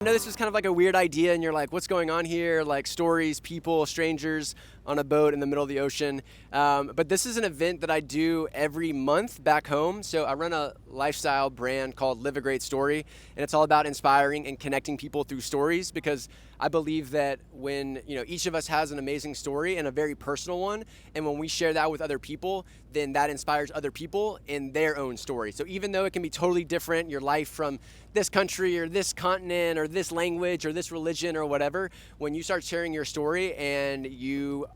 I know this was kind of like a weird idea and you're like, what's going on here? Like stories, people, strangers on a boat in the middle of the ocean. But this is an event that I do every month back home. So I run a lifestyle brand called Live a Great Story, and it's all about inspiring and connecting people through stories, because I believe that when, each of us has an amazing story and a very personal one, and when we share that with other people, then that inspires other people in their own story. So even though it can be totally different, your life from this country or this continent or this language or this religion or whatever, when you start sharing your story and you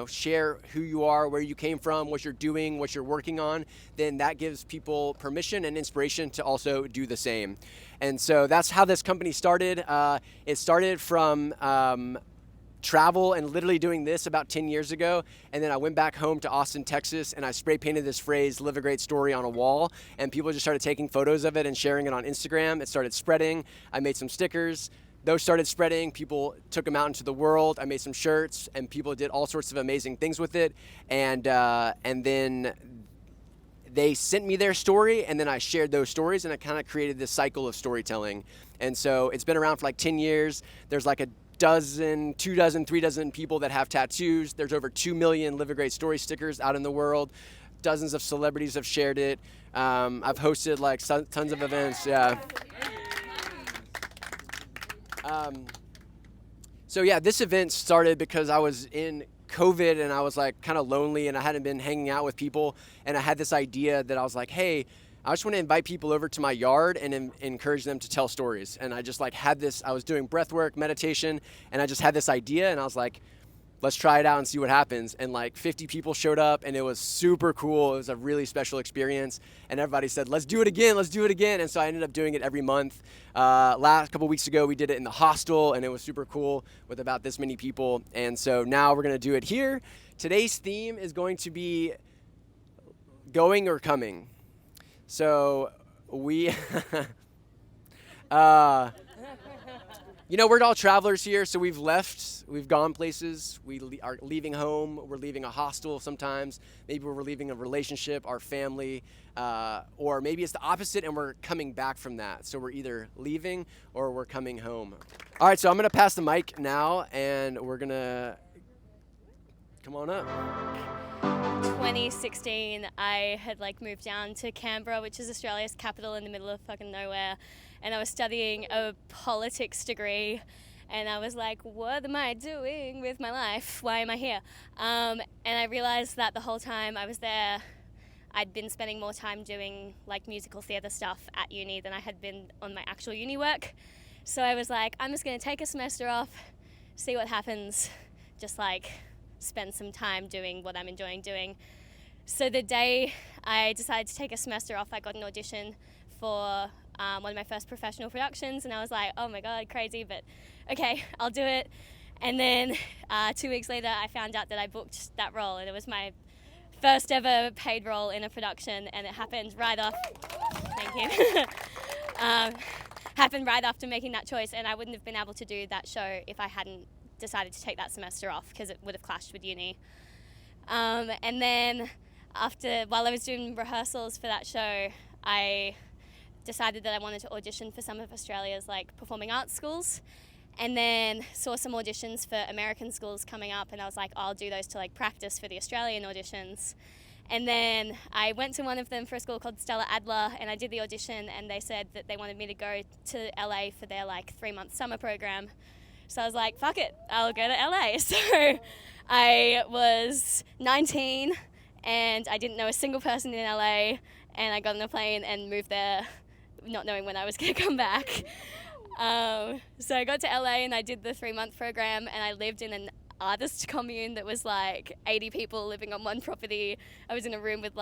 share who you are, where you came from, what you're doing, what you're working on, then that gives people permission and inspiration to also do the same. And so that's how this company started. It started from travel and literally doing this about 10 years ago. And then I went back home to Austin, Texas, and I spray painted this phrase, "Live a Great Story," on a wall. And people just started taking photos of it and sharing it on Instagram. It started spreading. I made some stickers. Those started spreading. People took them out into the world. I made some shirts, and people did all sorts of amazing things with it. And then they sent me their story, and then I shared those stories, and I kind of created this cycle of storytelling. And so it's been around for like 10 years. There's like a dozen, 2 dozen, 3 dozen people that have tattoos. There's over 2 million Live a Great Story stickers out in the world. Dozens of celebrities have shared it. I've hosted like tons of events. Yeah. So yeah, this event started because I was in COVID and I was like kind of lonely and I hadn't been hanging out with people, and I had this idea that I was like, hey, I just want to invite people over to my yard and encourage them to tell stories. And I just like had this, I was doing breath work, meditation, and I just had this idea, and I was like, let's try it out and see what happens. And like 50 people showed up, and it was super cool. It was a really special experience, and everybody said, let's do it again, let's do it again. And so I ended up doing it every month. Last couple weeks ago, we did it in the Hostel, and it was super cool with about this many people. And so now we're gonna do it here. Today's theme is going to be going or coming. So we, we're all travelers here, so we've gone places, we are leaving home, we're leaving a hostel sometimes, maybe we're leaving a relationship, our family, or maybe it's the opposite and we're coming back from that. So we're either leaving or we're coming home. All right, so I'm gonna pass the mic now, and we're gonna, come on up. 2016, I had moved down to Canberra, which is Australia's capital in the middle of fucking nowhere, and I was studying a politics degree, and I was like, what am I doing with my life? Why am I here? And I realized that the whole time I was there, I'd been spending more time doing musical theatre stuff at uni than I had been on my actual uni work. So I was like, I'm just going to take a semester off, see what happens, just spend some time doing what I'm enjoying doing. So the day I decided to take a semester off, I got an audition for one of my first professional productions, and I was like, oh my god, crazy, but okay, I'll do it. And then 2 weeks later, I found out that I booked that role, and it was my first ever paid role in a production, and it happened right off. Thank you. Happened right after making that choice, and I wouldn't have been able to do that show if I hadn't decided to take that semester off, because it would have clashed with uni. And then while I was doing rehearsals for that show, I decided that I wanted to audition for some of Australia's performing arts schools, and then saw some auditions for American schools coming up, and I was like, I'll do those to practice for the Australian auditions. And then I went to one of them for a school called Stella Adler, and I did the audition, and they said that they wanted me to go to LA for their 3-month summer program. So I was like, fuck it, I'll go to LA. So I was 19 and I didn't know a single person in LA, and I got on a plane and moved there not knowing when I was going to come back. So I got to LA and I did the 3-month program, and I lived in an artist commune that was 80 people living on one property. I was in a room with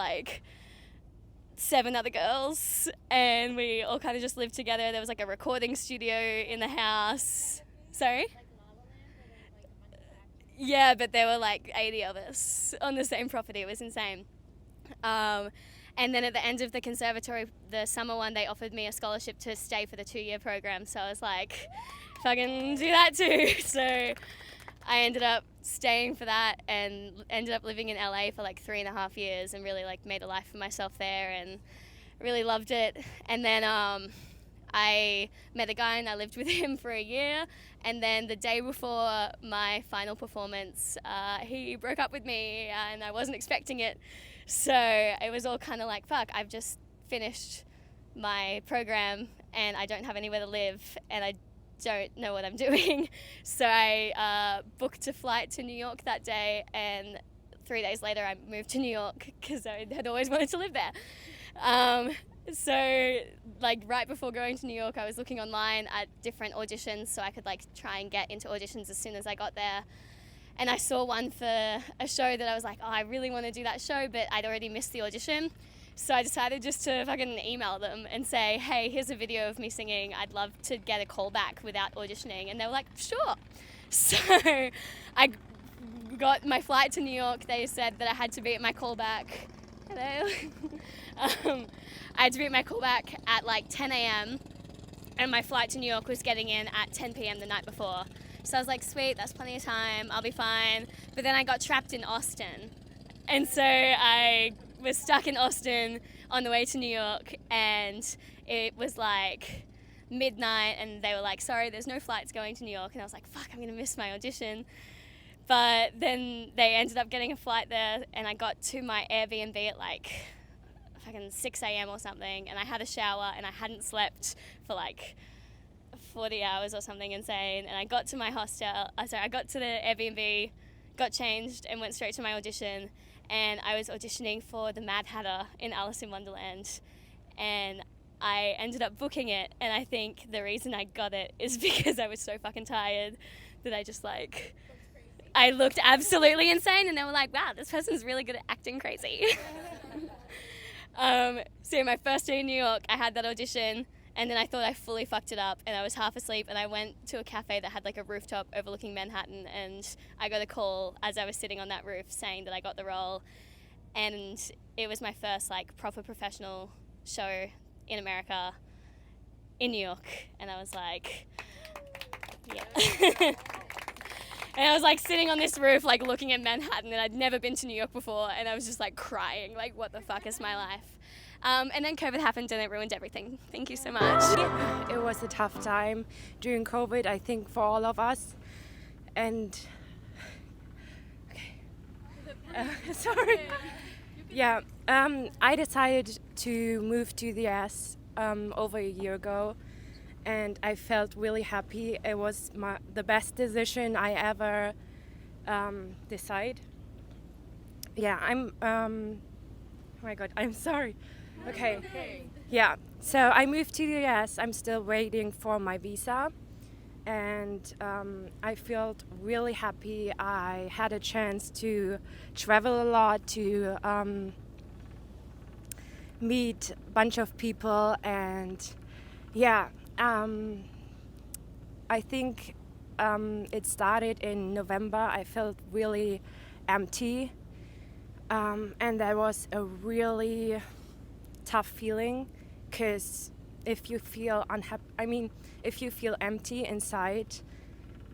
7 other girls, and we all kind of just lived together. There was a recording studio in the house. Sorry? Yeah, but there were 80 of us on the same property. It was insane. And then at the end of the conservatory, the summer one, they offered me a scholarship to stay for the 2-year program. So I was like, fucking do that too. So I ended up staying for that and ended up living in LA for 3.5 years, and really made a life for myself there and really loved it. And then I met a guy and I lived with him for a year, and then the day before my final performance, he broke up with me, and I wasn't expecting it. So it was all kind of like, fuck, I've just finished my program and I don't have anywhere to live and I don't know what I'm doing. So I booked a flight to New York that day, and 3 days later I moved to New York because I had always wanted to live there. So like right before going to New York, I was looking online at different auditions so I could like try and get into auditions as soon as I got there. And I saw one for a show that I was like, oh, I really want to do that show, but I'd already missed the audition. So I decided just to fucking email them and say, hey, here's a video of me singing. I'd love to get a call back without auditioning. And they were like, sure. So I got my flight to New York. They said that I had to be at my callback. Hello. I had to be at my callback at like 10 a.m. and my flight to New York was getting in at 10 p.m. the night before. So I was like, sweet, that's plenty of time, I'll be fine. But then I got trapped in Austin. And so I was stuck in Austin on the way to New York, and it was like midnight, and they were like, sorry, there's no flights going to New York. And I was like, fuck, I'm gonna miss my audition. But then they ended up getting a flight there, and I got to my Airbnb at like fucking 6 a.m. or something, and I had a shower, and I hadn't slept for like 40 hours or something insane. And I got to my hostel, I got to the Airbnb, got changed, and went straight to my audition. And I was auditioning for the Mad Hatter in Alice in Wonderland, and I ended up booking it. And I think the reason I got it is because I was so fucking tired that I just like, I looked absolutely insane, and they were like, wow, this person's really good at acting crazy. So my first day in New York, I had that audition, and then I thought I fully fucked it up, and I was half asleep, and I went to a cafe that had like a rooftop overlooking Manhattan, and I got a call as I was sitting on that roof saying that I got the role. And it was my first like proper professional show in America, in New York, and I was like, yeah. And I was like sitting on this roof like looking at Manhattan, and I'd never been to New York before, and I was just like crying, like what the fuck is my life? And then COVID happened and it ruined everything. Thank you so much. It was a tough time during COVID, I think, for all of us. And sorry. Yeah, I decided to move to the US over a year ago, and I felt really happy. It was the best decision I ever decide. Yeah, oh my God, I'm sorry. Okay. Yeah, so I moved to the US. I'm still waiting for my visa, and I felt really happy. I had a chance to travel a lot, to meet a bunch of people, and yeah, I think it started in November. I felt really empty, and that was a really tough feeling, because if you feel if you feel empty inside,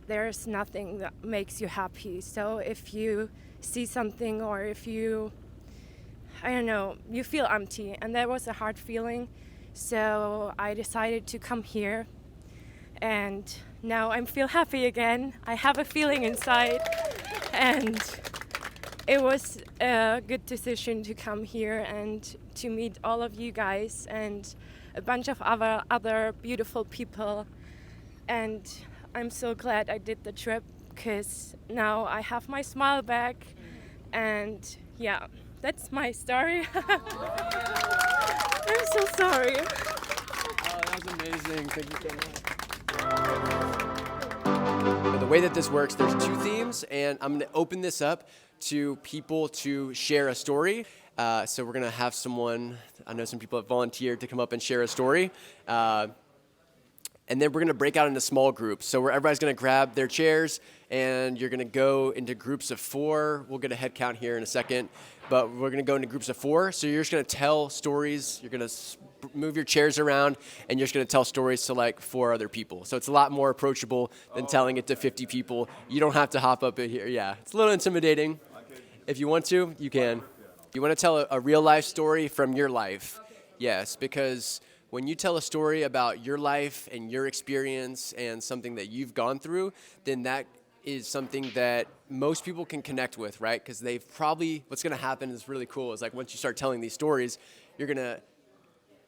there's nothing that makes you happy. So if you see something, or if you, I don't know, you feel empty, and that was a hard feeling. So I decided to come here, and now I feel happy again. I have a feeling inside, and it was a good decision to come here and to meet all of you guys and a bunch of other beautiful people. And I'm so glad I did the trip, because now I have my smile back. And yeah, that's my story. I'm so sorry. Oh, that was amazing. Thank you so much. The way that this works, there's two themes, and I'm going to open this up to people to share a story. So we're going to have someone, I know some people have volunteered to come up and share a story. And then we're going to break out into small groups. So where everybody's going to grab their chairs, and you're going to go into groups of 4. We'll get a head count here in a second. But we're going to go into groups of 4. So you're just going to tell stories. You're going to move your chairs around, and you're just going to tell stories to like 4 other people. So it's a lot more approachable than telling it to 50 people. You don't have to hop up in here. Yeah, it's a little intimidating. If you want to, you can. You want to tell a real life story from your life? Yes, because when you tell a story about your life and your experience and something that you've gone through, then that is something that most people can connect with, right? Because they've probably, what's going to happen is really cool. Is like once you start telling these stories, you're going to,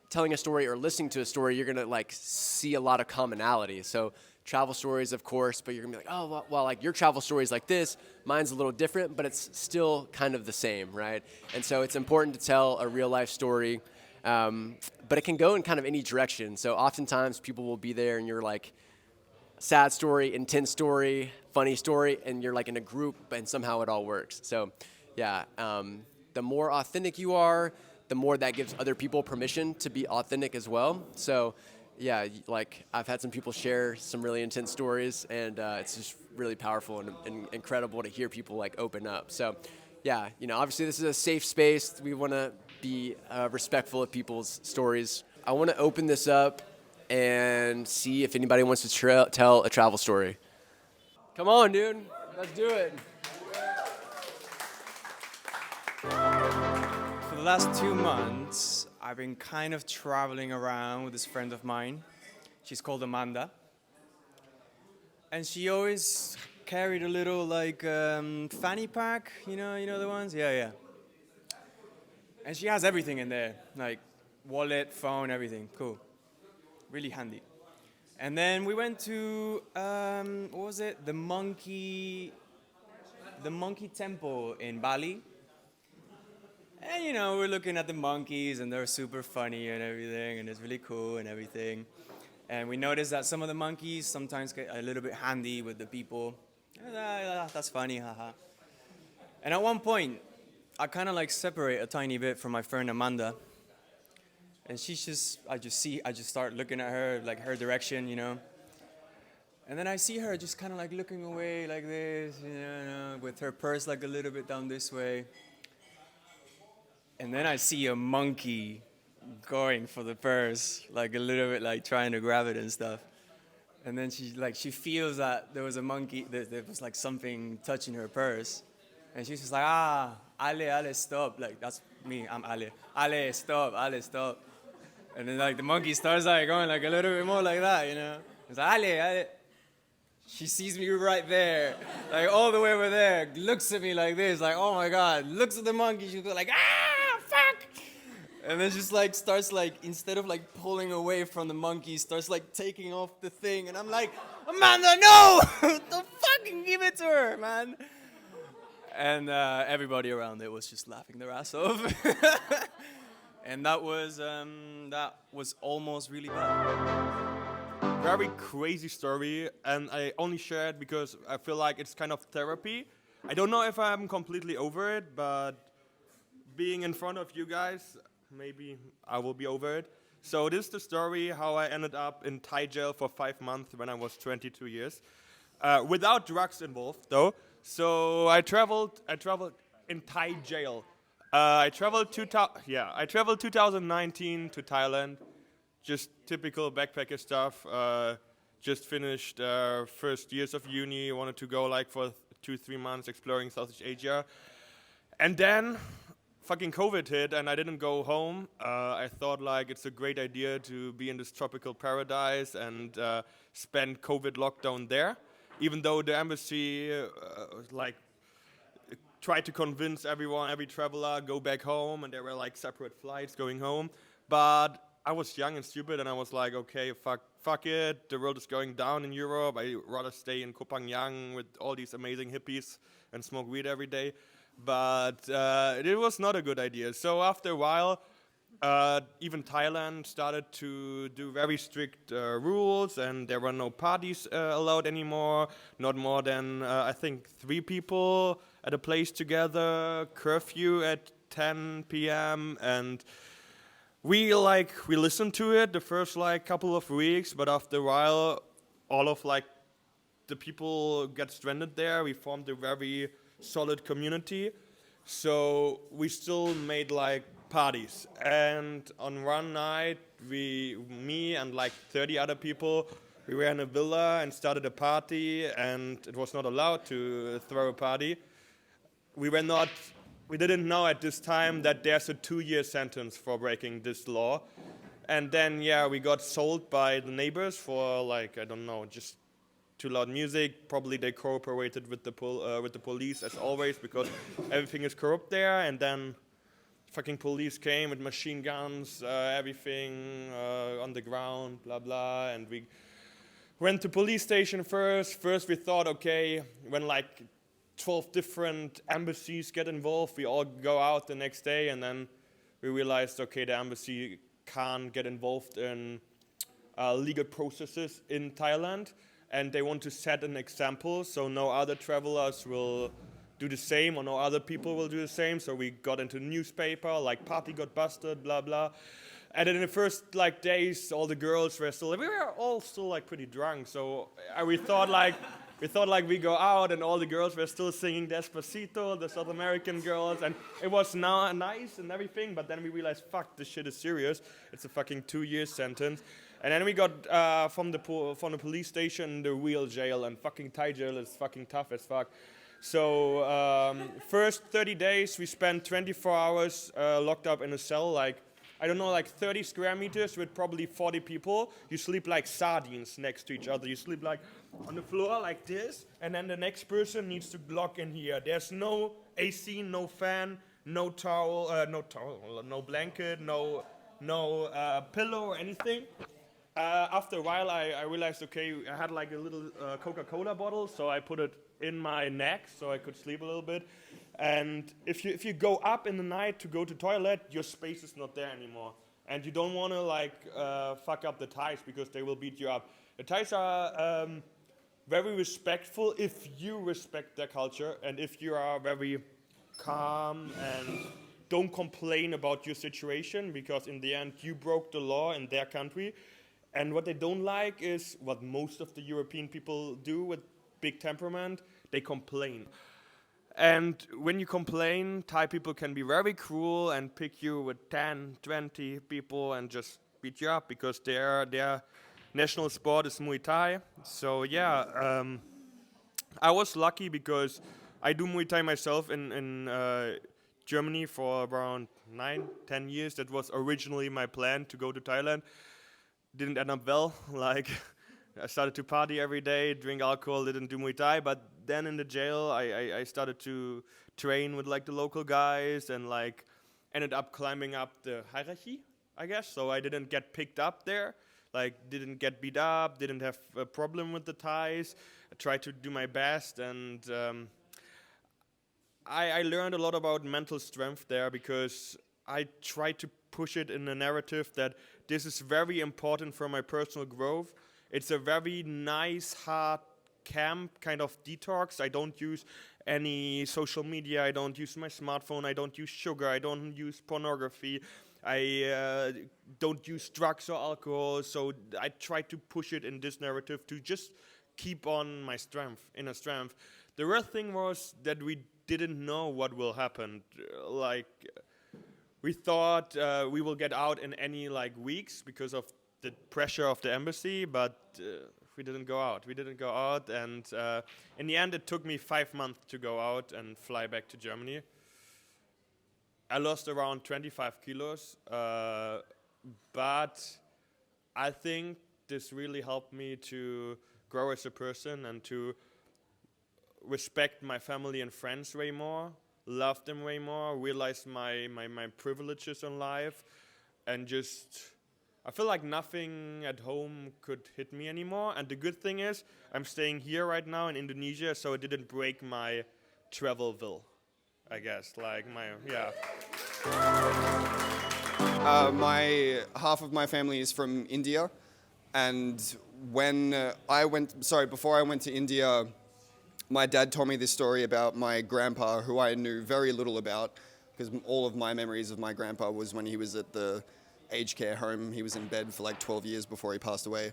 telling a story or listening to a story, you're going to like see a lot of commonality. So travel stories, of course, but you're going to be like, oh, well, like your travel story is like this. Mine's a little different, but it's still kind of the same, right? And so it's important to tell a real life story, but it can go in kind of any direction. So oftentimes people will be there and you're like, sad story, intense story, funny story, and you're like in a group and somehow it all works. So yeah, the more authentic you are, the more that gives other people permission to be authentic as well. So yeah, like I've had some people share some really intense stories, and it's just really powerful and incredible to hear people like open up. So yeah, obviously this is a safe space. We want to be respectful of people's stories. I want to open this up and see if anybody wants to tell a travel story. Come on, dude. Let's do it. For the last 2 months, I've been kind of traveling around with this friend of mine. She's called Amanda. And she always carried a little like fanny pack, you know the ones? Yeah. And she has everything in there, like wallet, phone, everything. Cool. Really handy. And then we went to, what was it? The monkey temple in Bali. And we're looking at the monkeys and they're super funny and everything, and it's really cool and everything. And we noticed that some of the monkeys sometimes get a little bit handy with the people. That's funny, haha. And at one point, I kind of like separate a tiny bit from my friend Amanda. And I just start looking at her, like her direction, And then I see her just kind of like looking away like this, with her purse like a little bit down this way. And then I see a monkey going for the purse, like a little bit like trying to grab it and stuff. And then she feels that there was a monkey, there was like something touching her purse. And she's just like, Ale, stop. Like, that's me, I'm Ale. Ale, stop. And then like the monkey starts like going like a little bit more like that, It's like, Ale. She sees me right there, like all the way over there, looks at me like this, like, oh my God, looks at the monkey, she's like, fuck! And then just like starts like, instead of like pulling away from the monkey, starts like taking off the thing, and I'm like, Amanda, no! Don't fucking give it to her, man! And everybody around it was just laughing their ass off. And that was almost really bad. Very crazy story, and I only share it because I feel like it's kind of therapy. I don't know if I'm completely over it, but being in front of you guys, maybe I will be over it. So this is the story how I ended up in Thai jail for 5 months when I was 22 years, without drugs involved though. So I traveled in Thai jail. I traveled 2019 to Thailand. Just typical backpacker stuff. Just finished first years of uni. Wanted to go like for 2-3 months exploring Southeast Asia. And then fucking COVID hit and I didn't go home. I thought like it's a great idea to be in this tropical paradise and spend COVID lockdown there. Even though the embassy tried to convince everyone, every traveler, go back home, and there were like separate flights going home. But I was young and stupid, and I was like, okay, fuck it. The world is going down in Europe. I'd rather stay in Koh Phangan with all these amazing hippies and smoke weed every day. But it was not a good idea. So after a while, even Thailand started to do very strict rules, and there were no parties allowed anymore. Not more than, I think, 3 people at a place together, curfew at 10 p.m., and we listened to it the first couple of weeks, but after a while, all of the people get stranded there. We formed a very solid community, so we still made parties. And on one night, me and 30 other people, we were in a villa and started a party, and it was not allowed to throw a party. We didn't know at this time that there's a 2-year sentence for breaking this law. And then, yeah, we got sold by the neighbors for like, I don't know, just too loud music. Probably they cooperated with the police as always, because everything is corrupt there. And then fucking police came with machine guns, everything on the ground, blah blah. And we went to police station first. First we thought, okay, when like 12 different embassies get involved, we all go out the next day. And then we realized, okay, the embassy can't get involved in legal processes in Thailand, and they want to set an example so no other travelers will do the same, or no other people will do the same. So we got into newspaper, like party got busted, blah blah. And in the first like days, all the girls were still, we were all still like pretty drunk. So we thought like we go out and all the girls were still singing Despacito, the South American girls, and it was now nice and everything, but then we realized, fuck, this shit is serious. It's a fucking 2-year sentence. And then we got from the police station the real jail, and fucking Thai jail is fucking tough as fuck. So first 30 days we spent 24 hours locked up in a cell, like, I don't know, like 30 square meters with probably 40 people. You sleep like sardines next to each other. You sleep like on the floor like this, and then the next person needs to lock in here. There's no AC, no fan, no towel, no blanket, no pillow or anything. After a while, I realized, okay, I had like a little Coca-Cola bottle, so I put it in my neck so I could sleep a little bit. And if you go up in the night to go to toilet, your space is not there anymore. And you don't want to like fuck up the Thais, because they will beat you up. The Thais are very respectful if you respect their culture, and if you are very calm and don't complain about your situation, because in the end you broke the law in their country. And what they don't like is what most of the European people do with big temperament. They complain. And when you complain, Thai people can be very cruel and pick you with 10, 20 people and just beat you up, because their national sport is Muay Thai. So yeah, I was lucky because I do Muay Thai myself in Germany for around 9-10 years. That was originally my plan, to go to Thailand. Didn't end up well. Like, I started to party every day, drink alcohol, didn't do Muay Thai. But then in the jail, I started to train with like the local guys, and like ended up climbing up the hierarchy, I guess. So I didn't get picked up there, like didn't get beat up, didn't have a problem with the Thais. I tried to do my best, and I learned a lot about mental strength there, because I tried to push it in a narrative that this is very important for my personal growth. It's a very nice, hard camp kind of detox. I don't use any social media. I don't use my smartphone. I don't use sugar. I don't use pornography. I don't use drugs or alcohol. So I try to push it in this narrative to just keep on my strength, inner strength. The real thing was that we didn't know what will happen. Like, we thought we will get out in any like weeks because of the pressure of the embassy, but we didn't go out. We didn't go out, and in the end, it took me 5 months to go out and fly back to Germany. I lost around 25 kilos, but I think this really helped me to grow as a person and to respect my family and friends way more, love them way more, realize my privileges in life, and just, I feel like nothing at home could hit me anymore. And the good thing is, I'm staying here right now in Indonesia, so it didn't break my travel will, I guess. Like my half of my family is from India, and before I went to India, my dad told me this story about my grandpa, who I knew very little about, because all of my memories of my grandpa was when he was at the aged care home. He was in bed for like 12 years before he passed away.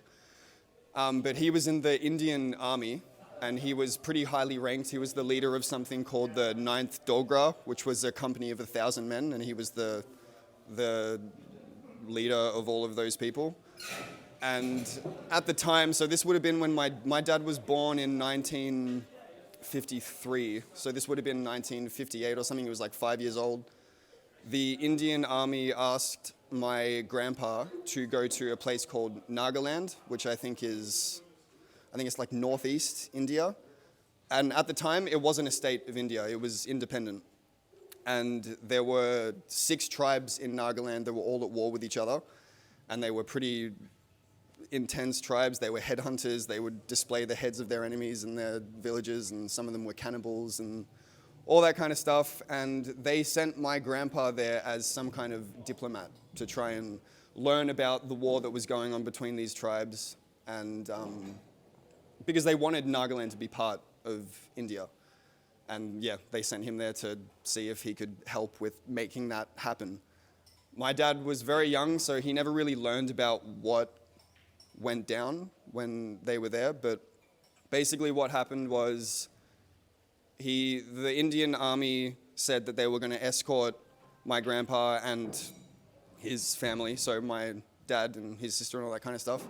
But he was in the Indian army, and he was pretty highly ranked. He was the leader of something called the 9th Dogra, which was a company of 1,000 men, and he was the leader of all of those people. And at the time, so this would have been when my dad was born in 1953, so this would have been 1958 or something. He was like 5 years old. the Indian army asked my grandpa to go to a place called Nagaland, which I think it's like northeast India. And at the time, it wasn't a state of India, it was independent. And there were 6 tribes in Nagaland that were all at war with each other. And they were pretty intense tribes. They were headhunters. They would display the heads of their enemies in their villages, and some of them were cannibals and all that kind of stuff. And they sent my grandpa there as some kind of diplomat to try and learn about the war that was going on between these tribes, and because they wanted Nagaland to be part of India. And yeah, they sent him there to see if he could help with making that happen. My dad was very young, so he never really learned about what went down when they were there. But basically what happened was the Indian army said that they were going to escort my grandpa and his family, so my dad and his sister and all that kind of stuff,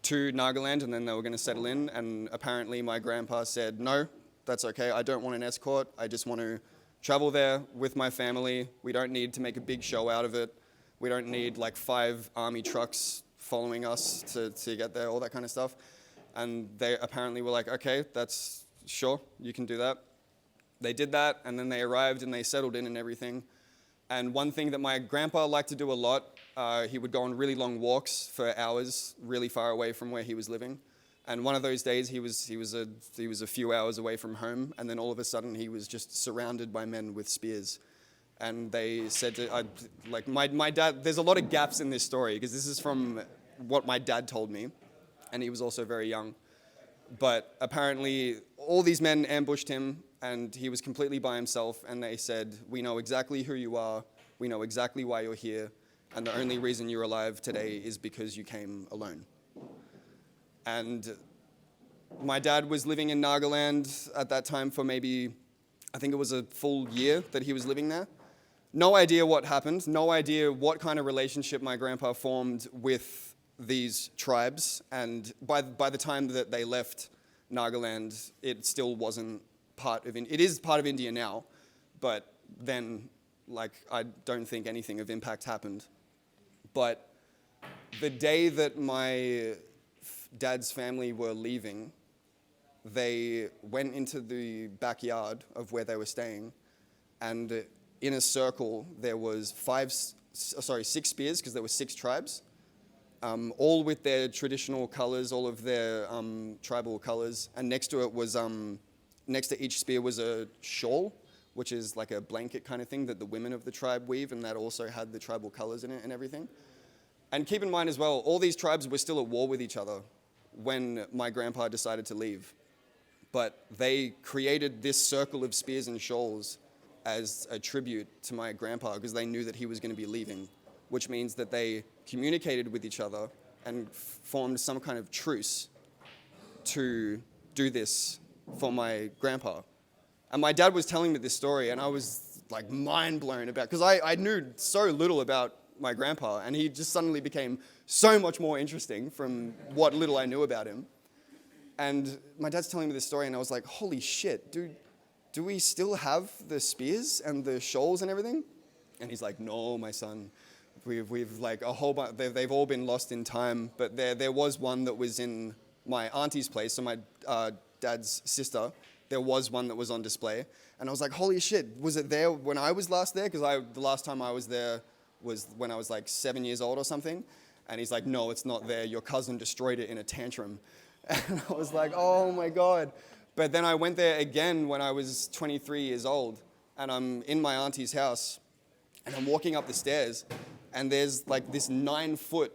to Nagaland, and then they were going to settle in. And apparently my grandpa said, no, that's okay, I don't want an escort, I just want to travel there with my family. We don't need to make a big show out of it. We don't need like 5 army trucks following us to get there, all that kind of stuff. And they apparently were like, okay, that's sure, you can do that. They did that, and then they arrived and they settled in and everything. And one thing that my grandpa liked to do a lot, he would go on really long walks for hours, really far away from where he was living. And one of those days, he was a few hours away from home, and then all of a sudden, he was just surrounded by men with spears. And they said to, my dad, there's a lot of gaps in this story, because this is from what my dad told me, and he was also very young. But apparently, all these men ambushed him, and he was completely by himself, and they said, we know exactly who you are, we know exactly why you're here, and the only reason you're alive today is because you came alone. And my dad was living in Nagaland at that time for maybe, I think it was a full year that he was living there. No idea what happened, no idea what kind of relationship my grandpa formed with these tribes. And by the time that they left Nagaland, it still wasn't part of India. It is part of India now, but then, I don't think anything of impact happened. But the day that my dad's family were leaving, they went into the backyard of where they were staying, and in a circle there was 6 spears, because there were 6 tribes, all with their traditional colors, all of their tribal colors, and next to it was next to each spear was a shawl, which is like a blanket kind of thing that the women of the tribe weave, and that also had the tribal colors in it and everything. And keep in mind as well, all these tribes were still at war with each other when my grandpa decided to leave. But they created this circle of spears and shawls as a tribute to my grandpa, because they knew that he was going to be leaving, which means that they communicated with each other and formed some kind of truce to do this for my grandpa. And my dad was telling me this story, and I was like mind blown about, because I knew so little about my grandpa, and he just suddenly became so much more interesting from what little I knew about him. And my dad's telling me this story, and I was like, holy shit, dude, do we still have the spears and the shawls and everything? And he's like, no, my son, we've like a whole bunch, they've all been lost in time, but there was one that was in my auntie's place, so my dad's sister, there was one that was on display. And I was like, holy shit, was it there when I was last there? Because the last time I was there was when I was like 7 years old or something. And he's like, no, it's not there. Your cousin destroyed it in a tantrum. And I was like, oh my God. But then I went there again when I was 23 years old, and I'm in my auntie's house, and I'm walking up the stairs, and there's like this 9-foot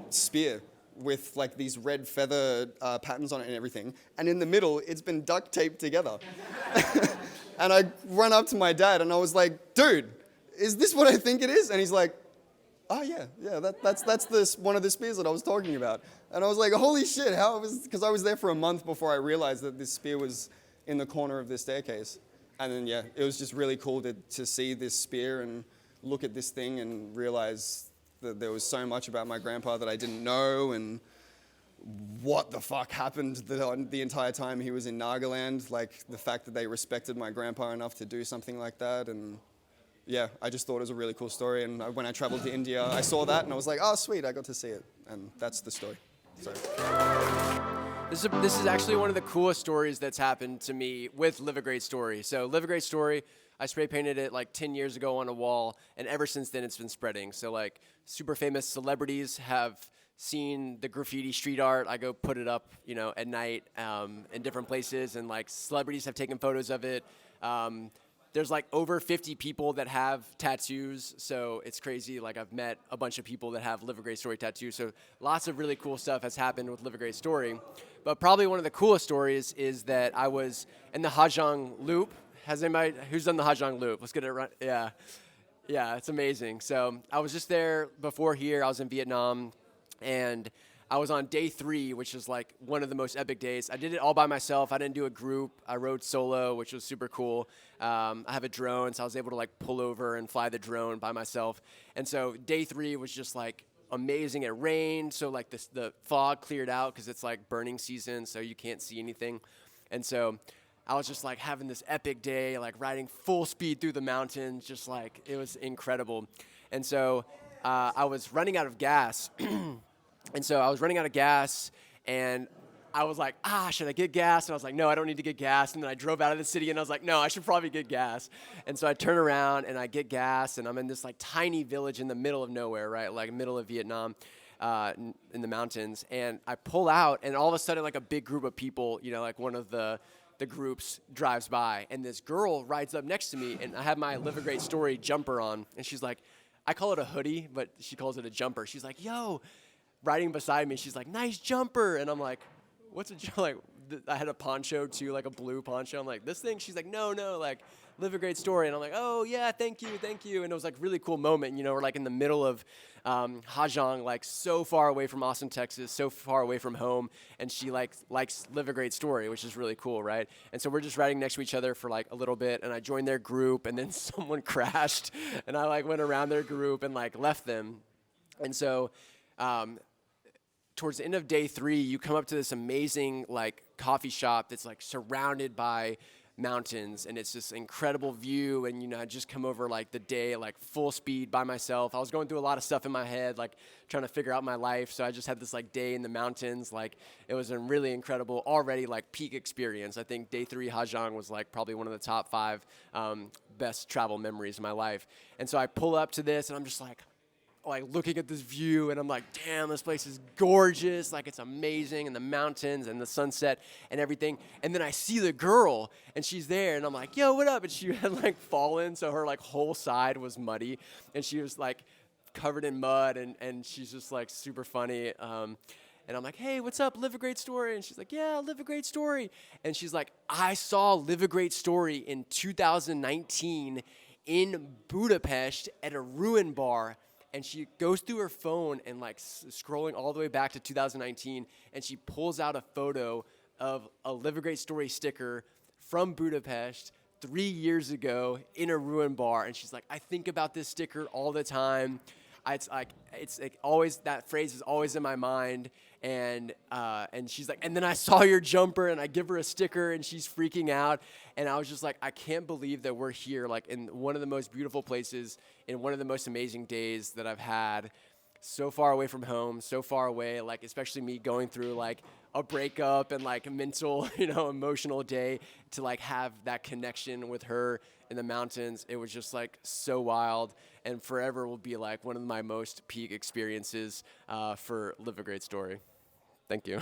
spear with like these red feather patterns on it and everything. And in the middle, it's been duct taped together. And I run up to my dad, and I was like, dude, is this what I think it is? And he's like, oh yeah, that's one of the spears that I was talking about. And I was like, holy shit, because I was there for a month before I realized that this spear was in the corner of the staircase. And then yeah, it was just really cool to see this spear and look at this thing and realize that there was so much about my grandpa that I didn't know, and what the fuck happened the entire time he was in Nagaland, like the fact that they respected my grandpa enough to do something like that. And yeah, I just thought it was a really cool story. And when I traveled to India, I saw that and I was like, oh, sweet, I got to see it. And that's the story. So. This is actually one of the coolest stories that's happened to me with Live a Great Story. So Live a Great Story, I spray painted it like 10 years ago on a wall, and ever since then it's been spreading. So like super famous celebrities have seen the graffiti street art. I go put it up, at night in different places, and like celebrities have taken photos of it. There's like over 50 people that have tattoos, so it's crazy. Like I've met a bunch of people that have Live a Great Story tattoos, so lots of really cool stuff has happened with Live a Great Story. But probably one of the coolest stories is that I was in the Hajong Loop. Has anybody, who's done the Hajong Loop? Let's get it right. Yeah, it's amazing. So I was just there before here. I was in Vietnam, and I was on day 3, which is like one of the most epic days. I did it all by myself. I didn't do a group. I rode solo, which was super cool. I have a drone, so I was able to like pull over and fly the drone by myself. And so day 3 was just like amazing. It rained, so like the fog cleared out because it's like burning season, so you can't see anything. And so I was just like having this epic day, like riding full speed through the mountains, just like it was incredible. And so I was running out of gas. And so I was running out of gas, and I was like, should I get gas? And I was like, no, I don't need to get gas. And then I drove out of the city, and I was like, no, I should probably get gas. And so I turn around, and I get gas, and I'm in this like tiny village in the middle of nowhere, right, like middle of Vietnam, in the mountains. And I pull out, and all of a sudden, like a big group of people, like one of the groups drives by, and this girl rides up next to me, and I have my Live a Great Story jumper on, and she's like, I call it a hoodie, but she calls it a jumper. She's like, yo, riding beside me, she's like, nice jumper. And I'm like, what's a jumper? Like, I had a poncho too, like a blue poncho. I'm like, this thing? She's like, no, like, Live a Great Story. And I'm like, oh yeah, thank you. And it was like a really cool moment. We're like in the middle of Hajong, like so far away from Austin, Texas, so far away from home. And she likes Live a Great Story, which is really cool, right? And so we're just riding next to each other for like a little bit, and I joined their group, and then someone crashed, and I like went around their group and like left them. And so towards the end of day 3, you come up to this amazing like coffee shop that's like surrounded by mountains, and it's this incredible view. And I just come over like the day like full speed by myself. I was going through a lot of stuff in my head, like trying to figure out my life. So I just had this like day in the mountains. Like it was a really incredible, already like peak experience. I think day 3 Hajong was like probably one of the top 5 best travel memories of my life. And so I pull up to this, and I'm just like looking at this view, and I'm like, damn, this place is gorgeous. Like it's amazing, and the mountains and the sunset and everything. And then I see the girl, and she's there, and I'm like, yo, what up? And she had like fallen, so her like whole side was muddy, and she was like covered in mud, and she's just like super funny. And I'm like, hey, what's up? Live a Great Story. And she's like, yeah, Live a Great Story. And she's like, I saw Live a Great Story in 2019 in Budapest at a ruin bar. And she goes through her phone and like scrolling all the way back to 2019, and she pulls out a photo of a Live a Great Story sticker from Budapest 3 years ago in a ruin bar. And she's like, I think about this sticker all the time. It's like always, that phrase is always in my mind. And she's like, and then I saw your jumper, and I give her a sticker, and she's freaking out. And I was just like, I can't believe that we're here, like in one of the most beautiful places, in one of the most amazing days that I've had, so far away from home, so far away, like especially me going through like a breakup and like a mental, emotional day, to like have that connection with her in the mountains. It was just like so wild, and forever will be like one of my most peak experiences for Live a Great Story. Thank you.